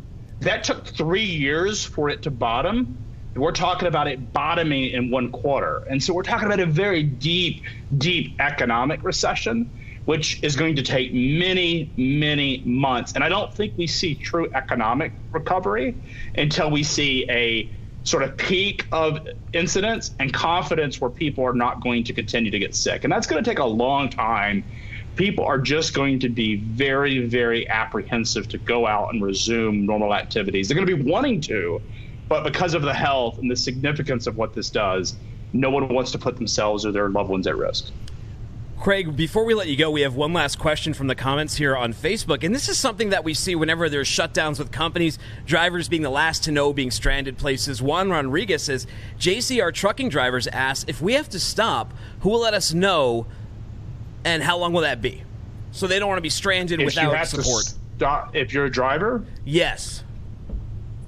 That took 3 years for it to bottom. We're talking about it bottoming in 1 quarter. And so we're talking about a very deep, deep economic recession, which is going to take many, many months. And I don't think we see true economic recovery until we see a sort of peak of incidents and confidence where people are not going to continue to get sick. And that's going to take a long time. People are just going to be very, very apprehensive to go out and resume normal activities. They're going to be wanting to, but because of the health and the significance of what this does, no one wants to put themselves or their loved ones at risk. Craig, before we let you go, we have one last question from the comments here on Facebook. And this is something that we see whenever there's shutdowns with companies, drivers being the last to know, being stranded places. Juan Rodriguez says, JCR trucking drivers ask, if we have to stop, who will let us know and how long will that be? So they don't want to be stranded without support. If you're a driver? Yes.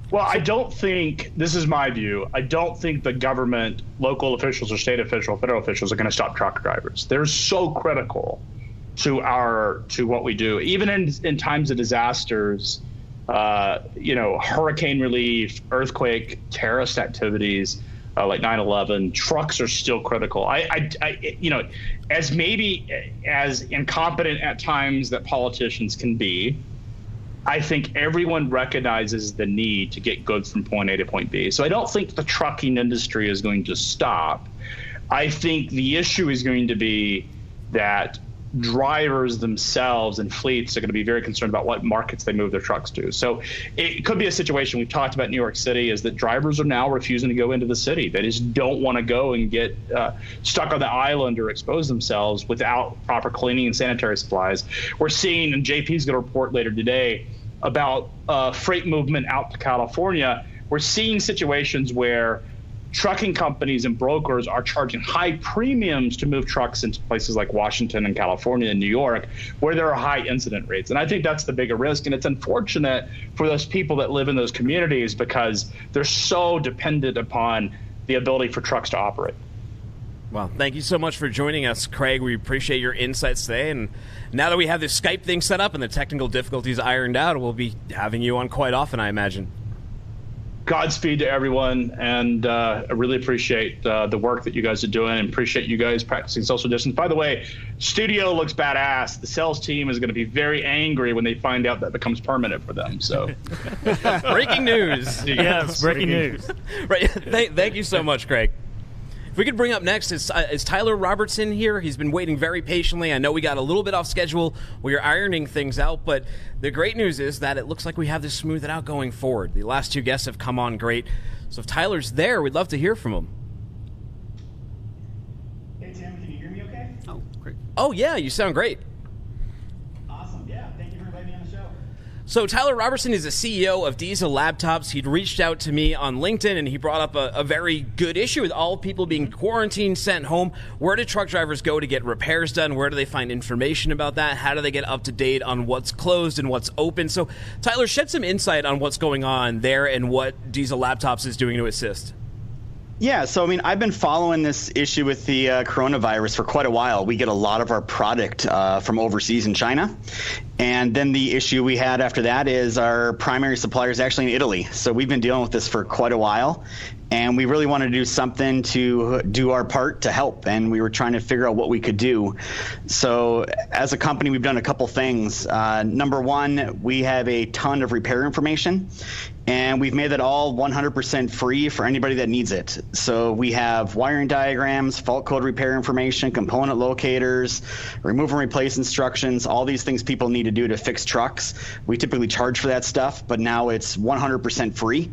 Well, I don't think, this is my view, I don't think the government, local officials or state officials, federal officials are going to stop truck drivers. They're so critical to what we do. Even in times of disasters, hurricane relief, earthquake, terrorist activities, like 9/11, trucks are still critical. As incompetent at times that politicians can be, I think everyone recognizes the need to get goods from point A to point B. So I don't think the trucking industry is going to stop. I think the issue is going to be that drivers themselves and fleets are going to be very concerned about what markets they move their trucks to. So it could be a situation we've talked about in New York City is that drivers are now refusing to go into the city. They just don't want to go and get stuck on the island or expose themselves without proper cleaning and sanitary supplies. We're seeing, and JP's going to report later today, about freight movement out to California we're seeing situations where trucking companies and brokers are charging high premiums to move trucks into places like Washington and California and New York, where there are high incident rates. And I think that's the bigger risk. And it's unfortunate for those people that live in those communities because they're so dependent upon the ability for trucks to operate. Well, thank you so much for joining us, Craig. We appreciate your insights today. And now that we have this Skype thing set up and the technical difficulties ironed out, we'll be having you on quite often, I imagine. Godspeed to everyone, and I really appreciate the work that you guys are doing, and appreciate you guys practicing social distance. By the way, studio looks badass. The sales team is going to be very angry when they find out that becomes permanent for them. So, breaking news. Yes, breaking news. Right. Thank you so much, Craig. If we could bring up next, is Tyler Robertson here? He's been waiting very patiently. I know we got a little bit off schedule. We are ironing things out, but the great news is that it looks like we have this smoothed out going forward. The last two guests have come on great. So if Tyler's there, we'd love to hear from him. Hey, Tim, can you hear me okay? Oh, great. Oh, yeah, you sound great. Awesome. Yeah, thank you for inviting me on the show. So Tyler Robertson is the CEO of Diesel Laptops. He'd reached out to me on LinkedIn, and he brought up a very good issue with all people being quarantined, sent home. Where do truck drivers go to get repairs done? Where do they find information about that? How do they get up to date on what's closed and what's open? So Tyler, shed some insight on what's going on there and what Diesel Laptops is doing to assist. Yeah, so I mean, I've been following this issue with the coronavirus for quite a while. We get a lot of our product from overseas in China. And then the issue we had after that is our primary supplier is actually in Italy. So we've been dealing with this for quite a while. And we really wanted to do something to do our part to help. And we were trying to figure out what we could do. So as a company, we've done a couple things. Number one, we have a ton of repair information. And we've made that all 100% free for anybody that needs it. So we have wiring diagrams, fault code repair information, component locators, remove and replace instructions, all these things people need to do to fix trucks. We typically charge for that stuff, but now it's 100% free.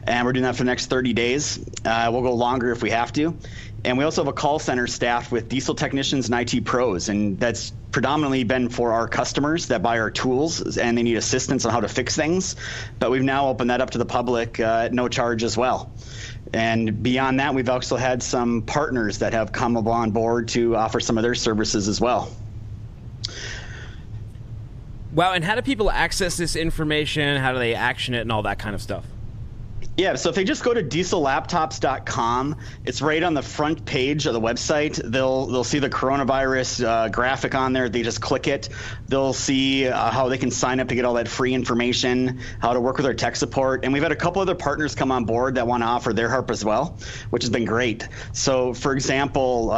And we're doing that for the next 30 days. We'll go longer if we have to. And we also have a call center staffed with diesel technicians and IT pros, and that's predominantly been for our customers that buy our tools and they need assistance on how to fix things. But we've now opened that up to the public at no charge as well. And beyond that, we've also had some partners that have come on board to offer some of their services as well. Wow, and how do people access this information? How do they action it and all that kind of stuff? Yeah, so if they just go to diesellaptops.com, it's right on the front page of the website. They'll see the coronavirus graphic on there. They just click it. They'll see how they can sign up to get all that free information, how to work with our tech support. And we've had a couple other partners come on board that want to offer their help as well, which has been great. So, for example,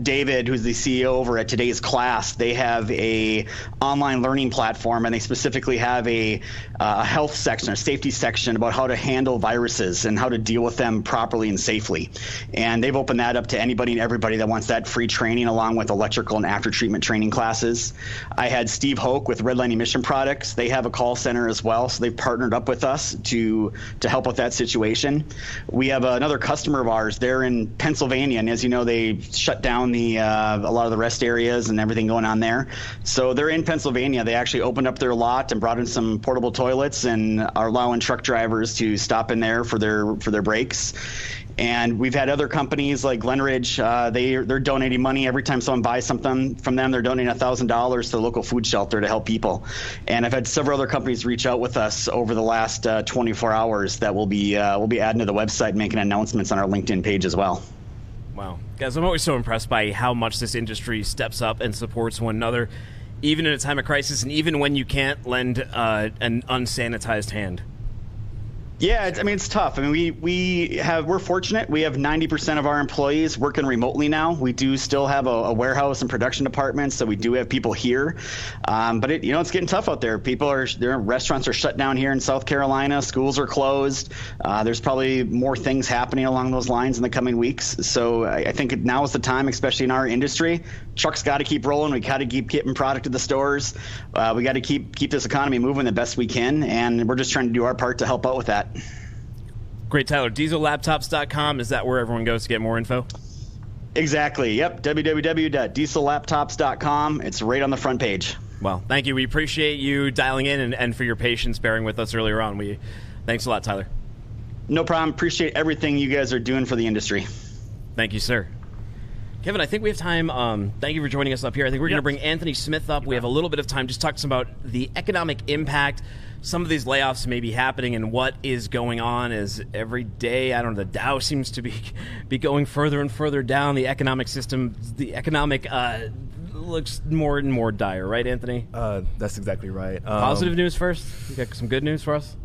David, who's the CEO over at Today's Class, they have a online learning platform, and they specifically have a health section, a safety section about how to handle viruses and how to deal with them properly and safely. And they've opened that up to anybody and everybody that wants that free training, along with electrical and after treatment training classes. I had Steve Hoke with Redline Emission Products. They have a call center as well, so they've partnered up with us to help with that situation. We have another customer of ours. They're in Pennsylvania, and as you know, they shut down a lot of the rest areas and everything going on there. So they're in Pennsylvania. They actually opened up their lot and brought in some portable toilets and are allowing truck drivers to stop in there for their breaks. And we've had other companies like Glenridge. They're donating money every time someone buys something from them. They're donating $1,000 to the local food shelter to help people. And I've had several other companies reach out with us over the last 24 hours that we'll be adding to the website and making announcements on our LinkedIn page as well. Wow. Guys, I'm always so impressed by how much this industry steps up and supports one another, even in a time of crisis and even when you can't lend an unsanitized hand. Yeah, it's tough. I mean, we're fortunate. We have 90% of our employees working remotely now. We do still have a warehouse and production department, so we do have people here. But it's getting tough out there. Restaurants are shut down here in South Carolina. Schools are closed. There's probably more things happening along those lines in the coming weeks. So I think now is the time, especially in our industry. Trucks got to keep rolling. We got to keep getting product to the stores. We got to keep this economy moving the best we can, and we're just trying to do our part to help out with that. Great, Tyler. Diesellaptops.com, is that where everyone goes to get more info? Exactly. Yep. www.diesellaptops.com. It's right on the front page. Well, thank you. We appreciate you dialing in and for your patience bearing with us earlier on. Thanks a lot, Tyler. No problem. Appreciate everything you guys are doing for the industry. Thank you, sir. Kevin, I think we have time. Thank you for joining us up here. I think we're going to bring Anthony Smith up. We have a little bit of time just to talk about the economic impact. Some of these layoffs may be happening, and what is going on is every day, I don't know, the Dow seems to be going further and further down. The economic system, the economic looks more and more dire, right, Anthony? That's exactly right. Positive news first? You got some good news for us?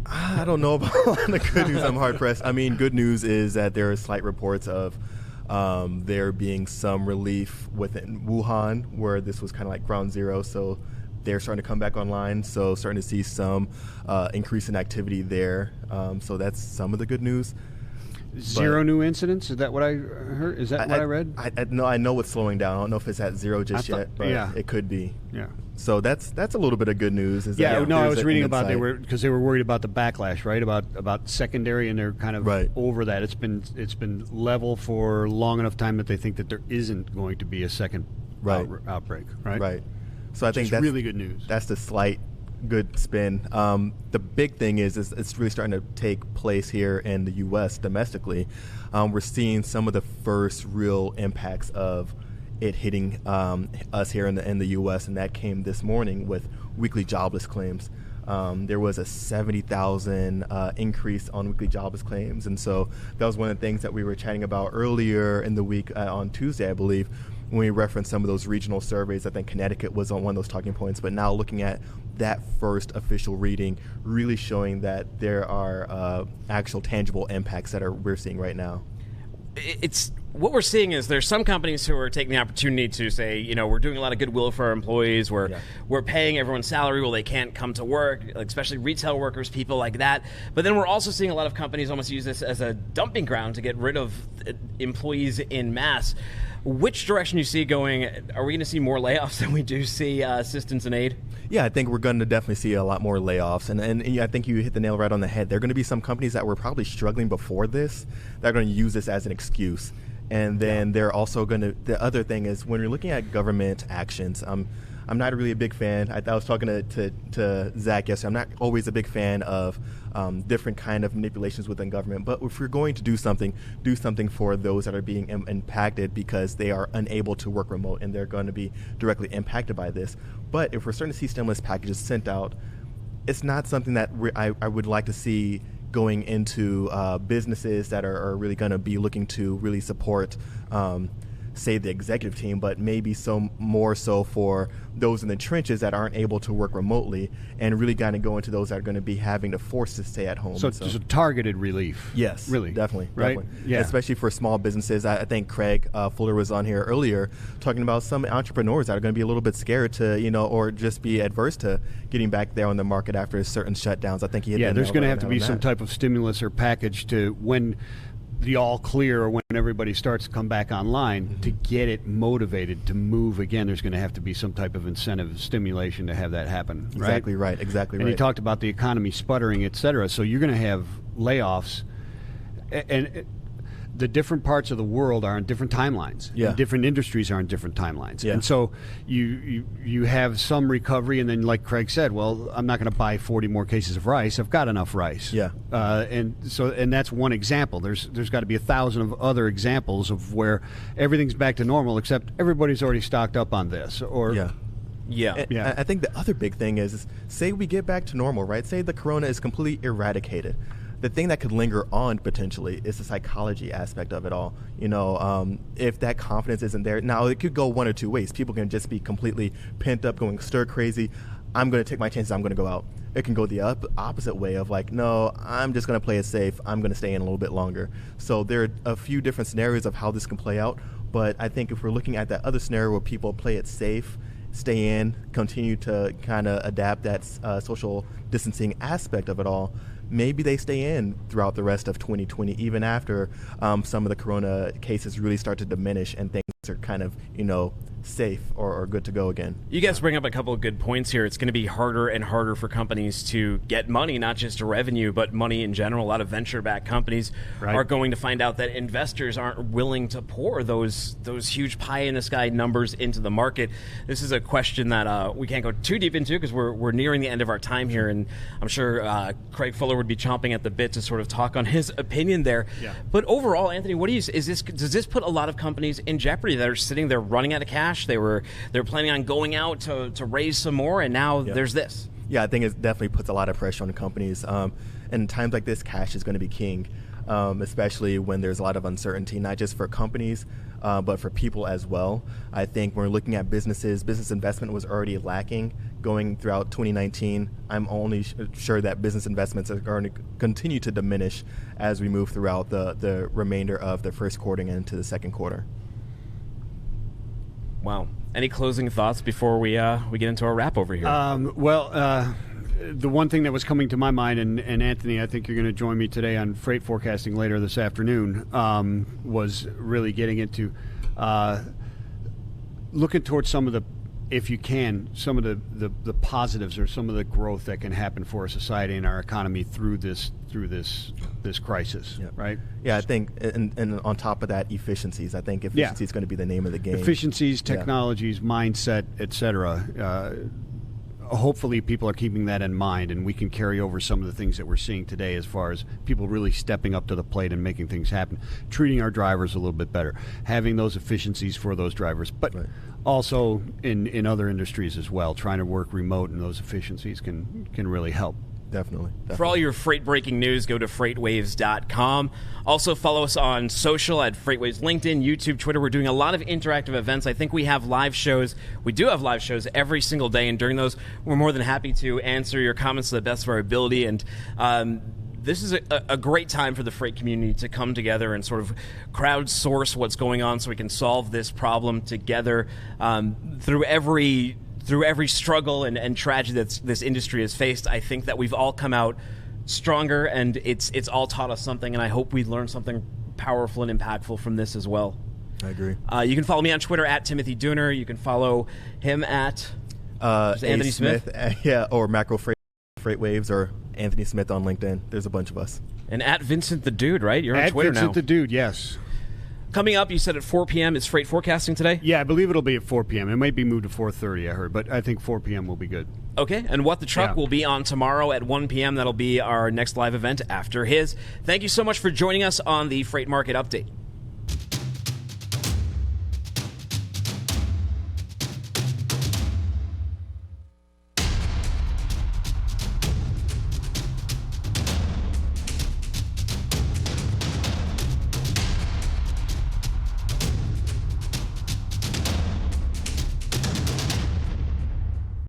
I don't know about the good news. I'm hard-pressed. I mean, good news is that there are slight reports of there being some relief within Wuhan, where this was kind of like ground zero, so they're starting to come back online, so starting to see some increase in activity there. So that's some of the good news. Zero new incidents? Is that what I heard? Is that what I read? I know it's slowing down. I don't know if it's at zero just yet, but it could be. Yeah. So that's a little bit of good news. I was reading about they were worried about the backlash, right? About secondary, and they're kind of over that. It's been level for long enough time that they think that there isn't going to be a second outbreak, right? Right. So I think that's really good news. That's the slight good spin. The big thing is it's really starting to take place here in the U.S. domestically. We're seeing some of the first real impacts of it hitting us here in the U.S., and that came this morning with weekly jobless claims. There was a 70,000 increase on weekly jobless claims, and so that was one of the things that we were chatting about earlier in the week on Tuesday, I believe, when we referenced some of those regional surveys. I think Connecticut was on one of those talking points, but now looking at that first official reading, really showing that there are actual tangible impacts that we're seeing right now. It's what we're seeing is there's some companies who are taking the opportunity to say, we're doing a lot of goodwill for our employees. We're paying everyone's salary while they can't come to work, especially retail workers, people like that. But then we're also seeing a lot of companies almost use this as a dumping ground to get rid of employees in mass. Which direction you see going? Are we going to see more layoffs than we do see assistance and aid? Yeah, I think we're going to definitely see a lot more layoffs. And I think you hit the nail right on the head. There are going to be some companies that were probably struggling before this that are going to use this as an excuse. And then they're also going to, the other thing is when you're looking at government actions, I'm not really a big fan. I was talking to Zach yesterday. I'm not always a big fan of different kind of manipulations within government. But if you're going to do something for those that are being impacted because they are unable to work remote and they're going to be directly impacted by this. But if we're starting to see stimulus packages sent out, it's not something that I would like to see going into businesses that are really going to be looking to really support say the executive team, but maybe more so for those in the trenches that aren't able to work remotely, and really kind of go into those that are going to be having to force to stay at home. So it's a targeted relief. Yes, really, definitely, right? Definitely. Yeah, especially for small businesses. I think Craig Fuller was on here earlier talking about some entrepreneurs that are going to be a little bit scared to, or just be adverse to getting back there on the market after certain shutdowns. I think there's going to have to be some type of stimulus or package to when the all clear or when everybody starts to come back online to get it motivated to move again. There's going to have to be some type of incentive stimulation to have that happen. Exactly right. And you talked about the economy sputtering, et cetera. So you're going to have layoffs, and the different parts of the world are on different timelines. Yeah. And different industries are on different timelines. Yeah. And so you have some recovery, and then like Craig said, well, I'm not going to buy 40 more cases of rice. I've got enough rice. Yeah. And that's one example. There's got to be 1,000 of other examples of where everything's back to normal, except everybody's already stocked up on this. Yeah. I think the other big thing is say we get back to normal, right? Say the corona is completely eradicated. The thing that could linger on potentially is the psychology aspect of it all. If that confidence isn't there, now it could go one or two ways. People can just be completely pent up, going stir crazy. I'm going to take my chances. I'm going to go out. It can go the opposite way of like, no, I'm just going to play it safe. I'm going to stay in a little bit longer. So there are a few different scenarios of how this can play out. But I think if we're looking at that other scenario where people play it safe, stay in, continue to kind of adapt that social distancing aspect of it all, maybe they stay in throughout the rest of 2020, even after some of the corona cases really start to diminish and things are kind of, safe or good to go again. You guys bring up a couple of good points here. It's going to be harder and harder for companies to get money, not just revenue, but money in general. A lot of venture-backed companies are going to find out that investors aren't willing to pour those huge pie-in-the-sky numbers into the market. This is a question that we can't go too deep into because we're nearing the end of our time here, and I'm sure Craig Fuller would be chomping at the bit to sort of talk on his opinion there. Yeah. But overall, Anthony, what do you does this put a lot of companies in jeopardy that are sitting there running out of cash? They're planning on going out to raise some more, and now there's this. Yeah, I think it definitely puts a lot of pressure on companies. In times like this, cash is going to be king, especially when there's a lot of uncertainty, not just for companies, but for people as well. I think when we're looking at businesses, business investment was already lacking going throughout 2019. I'm only sure that business investments are going to continue to diminish as we move throughout the remainder of the first quarter and into the second quarter. Wow. Any closing thoughts before we get into our wrap over here? The one thing that was coming to my mind, and Anthony, I think you're going to join me today on freight forecasting later this afternoon, was really getting into looking towards some of the, if you can, some of the positives or some of the growth that can happen for our society and our economy through this crisis, right? Yeah, I think, and on top of that, efficiencies. I think efficiency is going to be the name of the game. Efficiencies, technologies, mindset, etc. Hopefully people are keeping that in mind, and we can carry over some of the things that we're seeing today as far as people really stepping up to the plate and making things happen, treating our drivers a little bit better, having those efficiencies for those drivers, but also in other industries as well, trying to work remote, and those efficiencies can really help. Definitely. For all your freight breaking news, go to FreightWaves.com. Also, follow us on social at FreightWaves, LinkedIn, YouTube, Twitter. We're doing a lot of interactive events. I think we have live shows. We do have live shows every single day, and during those, we're more than happy to answer your comments to the best of our ability. And this is a great time for the freight community to come together and sort of crowdsource what's going on so we can solve this problem together through every struggle and tragedy that this industry has faced. I think that we've all come out stronger, and it's all taught us something, and I hope we learned something powerful and impactful from this as well. I agree. You can follow me on Twitter at Timothy Dooner. You can follow him at Anthony Smith. Or Macro FreightWaves, or Anthony Smith on LinkedIn. There's a bunch of us. And at Vincent the Dude, right? You're on Twitter now. At Vincent the Dude, yes. Coming up, you said at 4 p.m. is freight forecasting today? Yeah, I believe it'll be at 4 p.m. It might be moved to 4:30, I heard, but I think 4 p.m. will be good. Okay, and What the Truck will be on tomorrow at 1 p.m. That'll be our next live event after his. Thank you so much for joining us on the Freight Market Update.